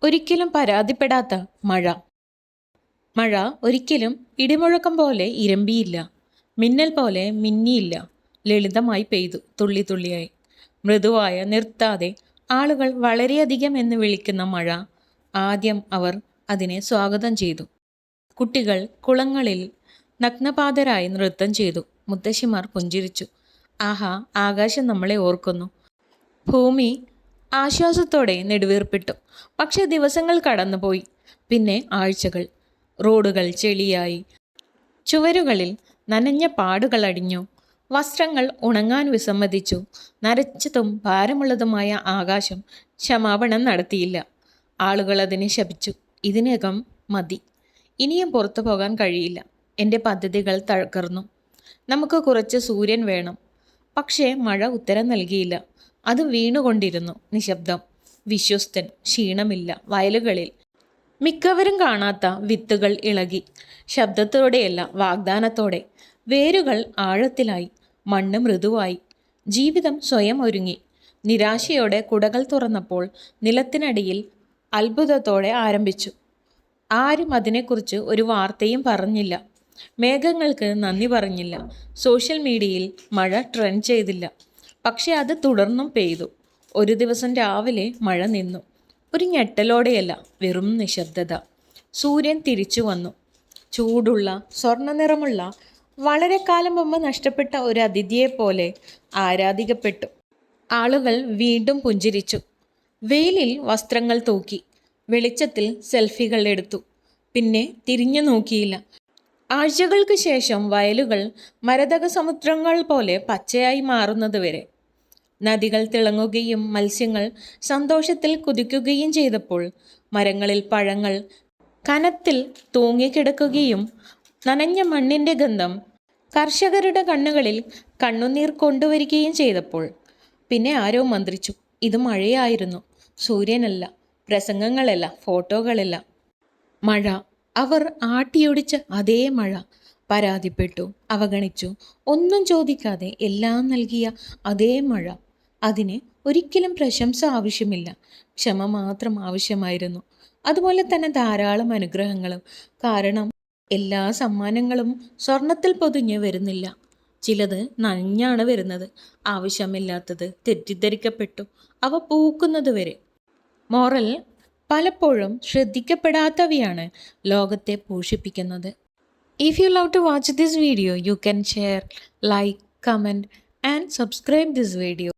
ഒരിക്കലും പരാതിപ്പെടാത്ത മഴ. മഴ ഒരിക്കലും ഇടിമുഴക്കം പോലെ ഇരമ്പിയില്ല, മിന്നൽ പോലെ മിന്നിയില്ല. ലളിതമായി പെയ്തു, തുള്ളി തുള്ളിയായി, മൃദുവായ, നിർത്താതെ. ആളുകൾ വളരെയധികം എന്ന് വിളിക്കുന്ന മഴ. ആദ്യം അവർ അതിനെ സ്വാഗതം ചെയ്തു. കുട്ടികൾ കുളങ്ങളിൽ നഗ്നപാതരായി നൃത്തം ചെയ്തു. മുത്തശ്ശിമാർ പുഞ്ചിരിച്ചു. ആഹാ, ആകാശം നമ്മളെ ഓർക്കുന്നു. ഭൂമി ആശ്വാസത്തോടെ നെടുവീർപ്പിട്ടു. പക്ഷെ ദിവസങ്ങൾ കടന്നുപോയി. പിന്നെ ആഴ്ചകൾ. റോഡുകൾ ചെളിയായി, ചുവരുകളിൽ നനഞ്ഞ പാടുകൾ അടിഞ്ഞു. വസ്ത്രങ്ങൾ ഉണങ്ങാൻ വിസമ്മതിച്ചു. നരച്ചതും ഭാരമുള്ളതുമായ ആകാശം ക്ഷമാപണം നടത്തിയില്ല. ആളുകൾ അതിനെ ശപിച്ചു. ഇതിനകം മതി, ഇനിയും പുറത്തു പോകാൻ കഴിയില്ല. എൻ്റെ പദ്ധതികൾ തകർന്നു. നമുക്ക് കുറച്ച് സൂര്യൻ വേണം. പക്ഷേ മഴ ഉത്തരം നൽകിയില്ല. അത് വീണുകൊണ്ടിരുന്നു, നിശബ്ദം, വിശ്വസ്തൻ. ക്ഷീണമില്ല. വയലുകളിൽ മിക്കവരും കാണാത്ത വിത്തുകൾ ഇളകി. ശബ്ദത്തോടെയല്ല, വാഗ്ദാനത്തോടെ. വേരുകൾ ആഴത്തിലായി, മണ്ണ് മൃദുവായി. ജീവിതം സ്വയം ഒരുങ്ങി. നിരാശയോടെ കുടകൾ തുറന്നപ്പോൾ നിലത്തിനടിയിൽ അത്ഭുതത്തോടെ ആരംഭിച്ചു. ആരും അതിനെക്കുറിച്ച് ഒരു വാർത്തയും പറഞ്ഞില്ല. മേഘങ്ങൾക്ക് നന്ദി പറഞ്ഞില്ല. സോഷ്യൽ മീഡിയയിൽ മഴ ട്രെൻഡ് ചെയ്തില്ല. പക്ഷെ അത് തുടർന്നും പെയ്തു. ഒരു ദിവസം രാവിലെ മഴ നിന്നു. ഒരു ഞെട്ടലോടെയല്ല, വെറും നിശബ്ദത. സൂര്യൻ തിരിച്ചു വന്നു. ചൂടുള്ള, സ്വർണ്ണ നിറമുള്ള, വളരെ കാലം മുമ്പ് നഷ്ടപ്പെട്ട ഒരു അതിഥിയെപ്പോലെ ആരാധിക്കപ്പെട്ടു. ആളുകൾ വീണ്ടും പുഞ്ചിരിച്ചു. വെയിലിൽ വസ്ത്രങ്ങൾ തൂക്കി, വെളിച്ചത്തിൽ സെൽഫികൾ എടുത്തു. പിന്നെ തിരിഞ്ഞു നോക്കിയില്ല. ആഴ്ചകൾക്ക് ശേഷം വയലുകൾ മരതക സമുദ്രങ്ങൾ പോലെ പച്ചയായി മാറുന്നതുവരെ. നദികൾ തിളങ്ങുകയും മത്സ്യങ്ങൾ സന്തോഷത്തിൽ കുതിക്കുകയും ചെയ്തപ്പോൾ മരങ്ങളിൽ പഴങ്ങൾ കനത്തിൽ തൂങ്ങിക്കിടക്കുകയും നനഞ്ഞ മണ്ണിൻ്റെ ഗന്ധം കർഷകരുടെ കണ്ണുകളിൽ കണ്ണുനീർ കൊണ്ടുവരികയും ചെയ്തപ്പോൾ പിന്നെ ആരോ മന്ത്രിച്ചു. ഇത് മഴയായിരുന്നു, സൂര്യനല്ല, പ്രസംഗങ്ങളല്ല, ഫോട്ടോകളല്ല. മഴ. അവർ ആട്ടിയൊടിച്ച അതേ മഴ. പരാതിപ്പെട്ടു, അവഗണിച്ചു, ഒന്നും ചോദിക്കാതെ എല്ലാം നൽകിയ അതേ മഴ. അതിന് ഒരിക്കലും പ്രശംസ ആവശ്യമില്ല, ക്ഷമ മാത്രം ആവശ്യമായിരുന്നു. അതുപോലെ തന്നെ ധാരാളം അനുഗ്രഹങ്ങളും. കാരണം എല്ലാ സമ്മാനങ്ങളും സ്വർണത്തിൽ പൊതിഞ്ഞ് വരുന്നില്ല. ചിലത് നനഞ്ഞാണ് വരുന്നത്. ആവശ്യമില്ലാത്തത് തെറ്റിദ്ധരിക്കപ്പെട്ടു, അവ പൂക്കുന്നത് വരെ. മോറൽ: പലപ്പോഴും ശ്രദ്ധിക്കപ്പെടാത്തവയാണ് ലോകത്തെ പോഷിപ്പിക്കുന്നത്. If you love to watch this video, you can share, like, comment and subscribe this video.